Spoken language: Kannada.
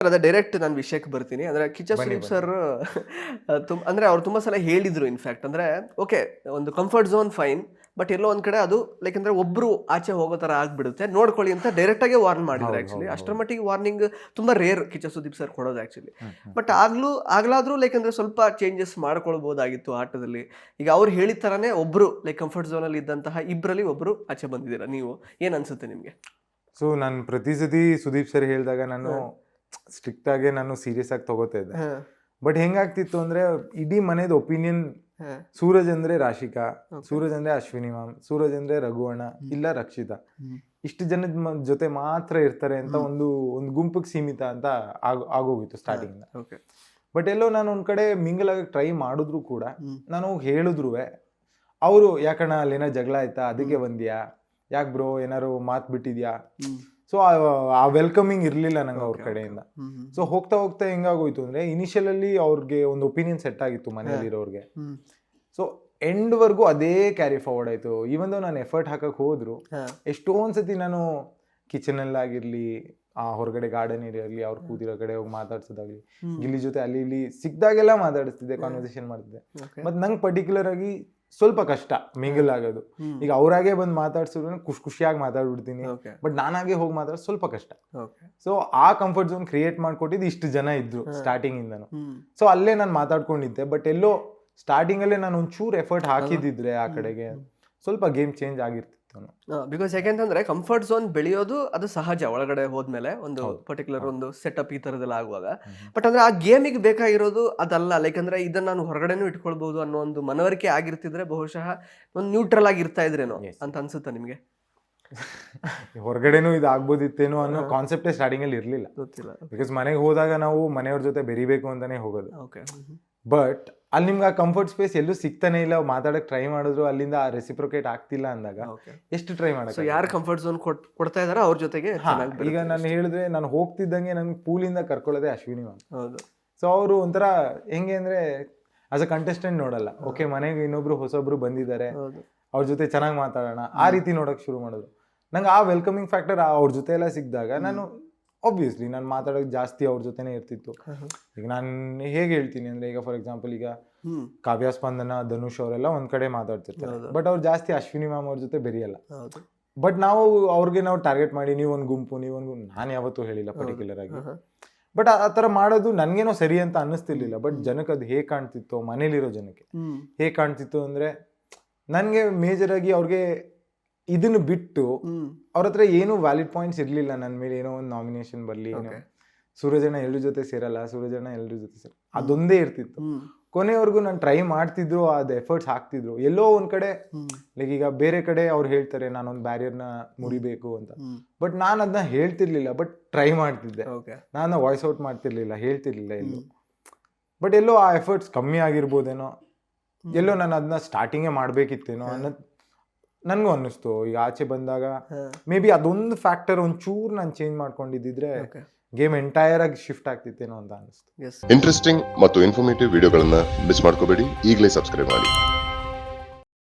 ಅದೇ ಡೈರೆಕ್ಟ್ ನಾನು ವಿಷಯಕ್ಕೆ ಬರ್ತೀನಿ. ಅಂದ್ರೆ ಕಿಚ್ಚ ಸುದೀಪ್ ಸರ್ ಅಂದ್ರೆ ಅವ್ರು ತುಂಬಾ ಸಲ ಹೇಳಿದ್ರು ಇನ್ಫ್ಯಾಕ್ಟ್. ಅಂದ್ರೆ ಓಕೆ, ಒಂದು ಕಂಫರ್ಟ್ ಝೋನ್ ಫೈನ್, ಬಟ್ ಎಲ್ಲೋ ಒಂದ್ ಕಡೆ ಅದು ಲೈಕ್ ಅಂದ್ರೆ ಒಬ್ರು ಆಚೆ ಹೋಗೋ ತರ ಆಗ್ಬಿಡುತ್ತೆ, ನೋಡ್ಕೊಳ್ಳಿ ಅಂತ ಡೈರೆಕ್ಟ್ ಆಗಿ ವಾರ್ನ್ ಮಾಡಿದ್ರು. ಆಕ್ಚುಲಿ ಅಷ್ಟರ ಮಟ್ಟಿಗೆ ವಾರ್ನಿಂಗ್ ತುಂಬಾ ರೇರ್ ಕಿಚ್ಚ ಸುದೀಪ್ ಸರ್ ಕೊಡೋದು ಆಕ್ಚುಲಿ. ಬಟ್ ಆಗ್ಲಾದ್ರೂ ಲೈಕ್ ಅಂದ್ರೆ ಸ್ವಲ್ಪ ಚೇಂಜಸ್ ಮಾಡ್ಕೊಳ್ಬಹುದಾಗಿತ್ತು ಆಟದಲ್ಲಿ. ಈಗ ಅವ್ರು ಹೇಳಿದ ತರಾನೇ ಒಬ್ರು ಲೈಕ್ ಕಂಫರ್ಟ್ ಝೋನ್ ಅಲ್ಲಿ ಇದ್ದಂತಹ ಇಬ್ಬರಲ್ಲಿ ಒಬ್ರು ಆಚೆ ಬಂದಿದ್ದೀರಾ ನೀವು, ಏನ್ ಅನ್ಸುತ್ತೆ ನಿಮ್ಗೆ? ಸೊ ನಾನು ಪ್ರತಿ ಸತಿ ಸುದೀಪ್ ಸರ್ ಹೇಳಿದಾಗ ನಾನು ಸ್ಟ್ರಿಕ್ಟ್ ಆಗಿ ನಾನು ಸೀರಿಯಸ್ ಆಗಿ ತಗೋತಾ ಇದ್ದೆ. ಬಟ್ ಹೆಂಗಾಗ್ತಿತ್ತು ಅಂದ್ರೆ ಇಡೀ ಮನೇದು ಒಪಿನಿಯನ್ ಸೂರಜ್ ಅಂದ್ರೆ ರಾಶಿಕಾ, ಸೂರಜ್ ಅಂದ್ರೆ ಅಶ್ವಿನಿ ಮ್ಯಾಮ್, ಸೂರಜ್ ಅಂದ್ರೆ ರಘುವಣ ಇಲ್ಲ ರಕ್ಷಿತಾ, ಇಷ್ಟು ಜನದ ಜೊತೆ ಮಾತ್ರ ಇರ್ತಾರೆ ಅಂತ ಒಂದು ಗುಂಪಿಗೆ ಸೀಮಿತ ಅಂತ ಆಗೋಗಿತ್ತು ಸ್ಟಾರ್ಟಿಂಗ್. ಬಟ್ ಎಲ್ಲೋ ನಾನು ಒಂದ್ ಕಡೆ ಮಿಂಗಲ್ ಆಗಿ ಟ್ರೈ ಮಾಡಿದ್ರು ಕೂಡ, ನಾನು ಹೇಳಿದ್ರು ಅವರು ಯಾಕಣ್ಣ ಅಲ್ಲೇನೋ ಜಗಳ ಆಯ್ತಾ ಅದಕ್ಕೆ ಬಂದ್ಯಾ, ಯಾಕೆ ಬ್ರೋ ಏನಾರು ಮಾತ್ ಬಿಟ್ಟಿದ್ಯಾ, ಸೊ ಆ ವೆಲ್ಕಮಿಂಗ್ ಇರ್ಲಿಲ್ಲ ನಂಗೆ ಅವ್ರ ಕಡೆಯಿಂದ. ಸೊ ಹೋಗ್ತಾ ಹೋಗ್ತಾ ಹೆಂಗಾಗೋಯ್ತು ಅಂದ್ರೆ ಇನಿಷಿಯಲ್ ಅಲ್ಲಿ ಅವ್ರಿಗೆ ಒಂದು ಒಪಿನಿಯನ್ ಸೆಟ್ ಆಗಿತ್ತು ಮನೇಲಿರೋರ್ಗೆ. ಸೊ ಎಂಡ್ ವರ್ಗು ಅದೇ ಕ್ಯಾರಿ ಫಾರ್ವರ್ಡ್ ಆಯ್ತು. ಈವನ್ ನಾನು ಎಫರ್ಟ್ ಹಾಕಕ್ ಹೋದ್ರು ಎಷ್ಟೊಂದ್ಸತಿ ನಾನು ಕಿಚನ್ ಅಲ್ಲಾಗಿರ್ಲಿ, ಆ ಹೊರಗಡೆ ಗಾರ್ಡನ್ ಏರಿಯಾ ಆಗ್ಲಿ, ಅವ್ರು ಕೂತಿರೋ ಕಡೆ ಹೋಗಿ ಮಾತಾಡ್ಸೋದಾಗ್ಲಿ, ಗಿಲ್ಲಿ ಜೊತೆ ಅಲ್ಲಿ ಇಲ್ಲಿ ಸಿಕ್ದಾಗೆಲ್ಲ ಮಾತಾಡಿಸ್ತಿದ್ದೆ, ಕಾನ್ವರ್ಸೇಷನ್ ಮಾಡ್ತಿದ್ದೆ. ಮತ್ ನಂಗೆ ಪರ್ಟಿಕ್ಯುಲರ್ ಆಗಿ ಸ್ವಲ್ಪ ಕಷ್ಟ ಮಿಂಗಲ್ ಆಗೋದು. ಈಗ ಅವ್ರಾಗೆ ಬಂದು ಮಾತಾಡ್ಸಿದ್ರು ಖುಷಿಯಾಗಿ ಮಾತಾಡ್ಬಿಡ್ತೀನಿ, ಬಟ್ ನಾನಾಗೆ ಹೋಗಿ ಮಾತಾಡೋದು ಸ್ವಲ್ಪ ಕಷ್ಟ. ಸೊ ಆ ಕಂಫರ್ಟ್ ಝೋನ್ ಕ್ರಿಯೇಟ್ ಮಾಡ್ಕೊಟ್ಟಿದ್ದು ಇಷ್ಟು ಜನ ಇದ್ರು ಸ್ಟಾರ್ಟಿಂಗ್ ಇಂದನು. ಸೊ ಅಲ್ಲೇ ನಾನು ಮಾತಾಡ್ಕೊಂಡಿದ್ದೆ. ಬಟ್ ಎಲ್ಲೋ ಸ್ಟಾರ್ಟಿಂಗ್ ಅಲ್ಲೇ ನಾನು ಒಂಚೂರು ಎಫರ್ಟ್ ಹಾಕಿದಿದ್ರೆ ಆ ಕಡೆಗೆ ಸ್ವಲ್ಪ ಗೇಮ್ ಚೇಂಜ್ ಆಗಿರ್ತಿತ್ತು. ಬಿಕಾಸ್ ಯಾಕೆಂತಂದ್ರೆ ಕಂಫರ್ಟ್ ಝೋನ್ ಬೆಳೆಯೋದು ಅದು ಸಹಜ ಒಳಗಡೆ ಹೋದ್ಮೇಲೆ, ಒಂದು ಪರ್ಟಿಕ್ಯುಲರ್ ಒಂದು ಸೆಟಪ್ ಈ ತರದೆಲ್ಲ ಆಗುವಾಗ. ಬಟ್ ಅಂದ್ರೆ ಆ ಗೇಮಿಗೆ ಬೇಕಾಗಿರೋದು ಅದಲ್ಲ. ಲೈಕ್ ಅಂದ್ರೆ ಇದನ್ನ ನಾನು ಹೊರಗಡೆನೂ ಇಟ್ಕೊಳ್ಬಹುದು ಅನ್ನೋ ಒಂದು ಮನವರಿಕೆ ಆಗಿರ್ತಿದ್ರೆ ಬಹುಶಃ ಒಂದು ನ್ಯೂಟ್ರಲ್ ಆಗಿ ಇರ್ತಾ ಇದ್ರೇನೋ ಅಂತ ಅನ್ಸುತ್ತಾ ನಿಮ್ಗೆ? ಹೊರಗಡೆನೂ ಇದು ಆಗ್ಬೋದಿತ್ತೇನೋ ಅನ್ನೋ ಕಾನ್ಸೆಪ್ಟೇ ಸ್ಟಾರ್ಟಿಂಗ್ ಅಲ್ಲಿ ಇರ್ಲಿಲ್ಲ. ಬಿಕಾಸ್ ಮನೆಗೆ ಹೋದಾಗ ನಾವು ಮನೆಯವ್ರ ಜೊತೆ ಬೆರಿಬೇಕು ಅಂತಾನೆ ಹೋಗೋದು. ಬಟ್ ಅಲ್ಲಿ ನಿಮ್ಗೆ ಆ ಕಂಫರ್ಟ್ ಸ್ಪೇಸ್ ಎಲ್ಲೂ ಸಿಗ್ತಾನೆ ಇಲ್ಲ. ಮಾತಾಡಕ್ ಟ್ರೈ ಮಾಡಿದ್ರು ಅಲ್ಲಿಂದ ರೆಸಿಪ್ರೊಕೇಟ್ ಆಗ್ತಿಲ್ಲ ಅಂದಾಗ ಎಷ್ಟು ಟ್ರೈ ಮಾಡಕ್ಕೆ, ಯಾರು ಕಂಫರ್ಟ್ ಝೋನ್ ಕೊಡ್ತಾ ಇದಾರೆ ಅವ್ರ ಜೊತೆಗೆ. ಈಗ ನಾನು ಹೇಳಿದ್ರೆ ನಾನು ಹೋಗ್ತಿದ್ದಂಗೆ ನನ್ಗೆ ಪೂಲಿಂದ ಕರ್ಕೊಳ್ಳೋದೆ ಅಶ್ವಿನಿ ಮ್ಯಾಮ್. ಸೊ ಅವರು ಒಂಥರ ಹೆಂಗೆ ಅಂದ್ರೆ ಆಸ್ ಅ ಕಂಟೆಸ್ಟೆಂಟ್ ನೋಡಲ್ಲ, ಓಕೆ ಮನೆಗೆ ಇನ್ನೊಬ್ರು ಹೊಸೊಬ್ರು ಬಂದಿದ್ದಾರೆ ಅವ್ರ ಜೊತೆ ಚೆನ್ನಾಗಿ ಮಾತಾಡೋಣ ಆ ರೀತಿ ನೋಡಕ್ ಶುರು ಮಾಡಿದ್ರು. ನಂಗೆ ಆ ವೆಲ್ಕಮಿಂಗ್ ಫ್ಯಾಕ್ಟರ್ ಅವ್ರ ಜೊತೆ ಎಲ್ಲ ಸಿಕ್ಕಿದಾಗ ನಾನು ಆಬ್ವಿಯಸ್ಲಿ ನಾನು ಮಾತಾಡೋಕೆ ಜಾಸ್ತಿ ಅವ್ರ ಜೊತೆನೇ ಇರ್ತಿತ್ತು. ಈಗ ನಾನು ಹೇಗೆ ಹೇಳ್ತೀನಿ ಅಂದ್ರೆ, ಈಗ ಫಾರ್ ಎಕ್ಸಾಂಪಲ್ ಈಗ ಕಾವ್ಯ ಸ್ಪಂದನ, ಧನುಷ್ ಅವರೆಲ್ಲ ಒಂದ್ ಕಡೆ ಮಾತಾಡ್ತಿರ್ತಾರೆ, ಬಟ್ ಅವ್ರು ಜಾಸ್ತಿ ಅಶ್ವಿನಿ ಮ್ಯಾಮ್ ಅವ್ರ ಜೊತೆ ಬೆರೆಯಲ್ಲ. ಬಟ್ ನಾವು ಅವ್ರಿಗೆ ನಾವು ಟಾರ್ಗೆಟ್ ಮಾಡಿ ನೀವೊಂದು ಗುಂಪು ನಾನು ಯಾವತ್ತೂ ಹೇಳಿಲ್ಲ ಪರ್ಟಿಕ್ಯುಲರ್ ಆಗಿ. ಬಟ್ ಆ ತರ ಮಾಡೋದು ನನ್ಗೇನೋ ಸರಿ ಅಂತ ಅನ್ನಿಸ್ತಿರ್ಲಿಲ್ಲ. ಬಟ್ ಜನಕ್ಕೆ ಅದು ಹೇಗೆ ಕಾಣ್ತಿತ್ತು, ಮನೇಲಿರೋ ಜನಕ್ಕೆ ಹೇಗೆ ಕಾಣ್ತಿತ್ತು ಅಂದ್ರೆ, ನನ್ಗೆ ಮೇಜರ್ ಆಗಿ ಅವ್ರಿಗೆ ಇದನ್ನು ಬಿಟ್ಟು ಅವ್ರ ಹತ್ರ ಏನು ವ್ಯಾಲಿಡ್ ಪಾಯಿಂಟ್ಸ್ ಇರ್ಲಿಲ್ಲ ನನ್ನ ಮೇಲೆ. ಏನೋ ಒಂದು ನಾಮಿನೇಷನ್ ಬರ್ಲಿ, ಏನೋ ಸೂರಜಣ್ಣ ಎಲ್ರ ಜೊತೆ ಸೇರಲ್ಲ, ಸೂರಜಣ್ಣ ಎಲ್ರ ಜೊತೆ ಸೇರಲ್ಲ, ಅದೊಂದೇ ಇರ್ತಿತ್ತು. ಕೊನೆವರೆಗೂ ನಾನು ಟ್ರೈ ಮಾಡ್ತಿದ್ರು, ಅದು ಎಫರ್ಟ್ಸ್ ಹಾಕ್ತಿದ್ರು. ಎಲ್ಲೋ ಒಂದ್ ಕಡೆ ಲೈಕ್ ಈಗ ಬೇರೆ ಕಡೆ ಅವ್ರು ಹೇಳ್ತಾರೆ ನಾನೊಂದು ಬ್ಯಾರಿಯರ್ನ ಮುರಿಬೇಕು ಅಂತ, ಬಟ್ ನಾನು ಅದನ್ನ ಹೇಳ್ತಿರ್ಲಿಲ್ಲ, ಬಟ್ ಟ್ರೈ ಮಾಡ್ತಿದ್ದೆ. ನಾನು ವಾಯ್ಸ್ ಔಟ್ ಮಾಡ್ತಿರ್ಲಿಲ್ಲ, ಹೇಳ್ತಿರ್ಲಿಲ್ಲ ಎಲ್ಲೂ. ಬಟ್ ಎಲ್ಲೋ ಆ ಎಫರ್ಟ್ಸ್ ಕಮ್ಮಿ ಆಗಿರ್ಬೋದೇನೋ, ಎಲ್ಲೋ ನಾನು ಅದನ್ನ ಸ್ಟಾರ್ಟಿಂಗೇ ಮಾಡ್ಬೇಕಿತ್ತೇನೋ ಅನ್ನೋದು ನನ್ಗೂ ಅನ್ನಿಸ್ತು. ಈಗ ಆಚೆ ಬಂದಾಗ ಮೇ ಬಿ ಅದೊಂದು ಫ್ಯಾಕ್ಟರ್ ಒಂಚೂರು ನಾನು ಚೇಂಜ್ ಮಾಡ್ಕೊಂಡಿದ್ದಿದ್ರೆ ಗೇಮ್ ಎಂಟೈರ್ ಆಗಿ ಶಿಫ್ಟ್ ಆಗ್ತಿತ್ತೇನೋ ಅಂತ ಅನಿಸ್ತು. ಇಂಟ್ರೆಸ್ಟಿಂಗ್ ಮತ್ತು ಇನ್ಫಾರ್ಮೇಟಿವ್ ವಿಡಿಯೋಗಳನ್ನ ಮಿಸ್ ಮಾಡ್ಕೋಬೇಡಿ, ಈಗಲೇ ಸಬ್ಸ್ಕ್ರೈಬ್ ಮಾಡಿ.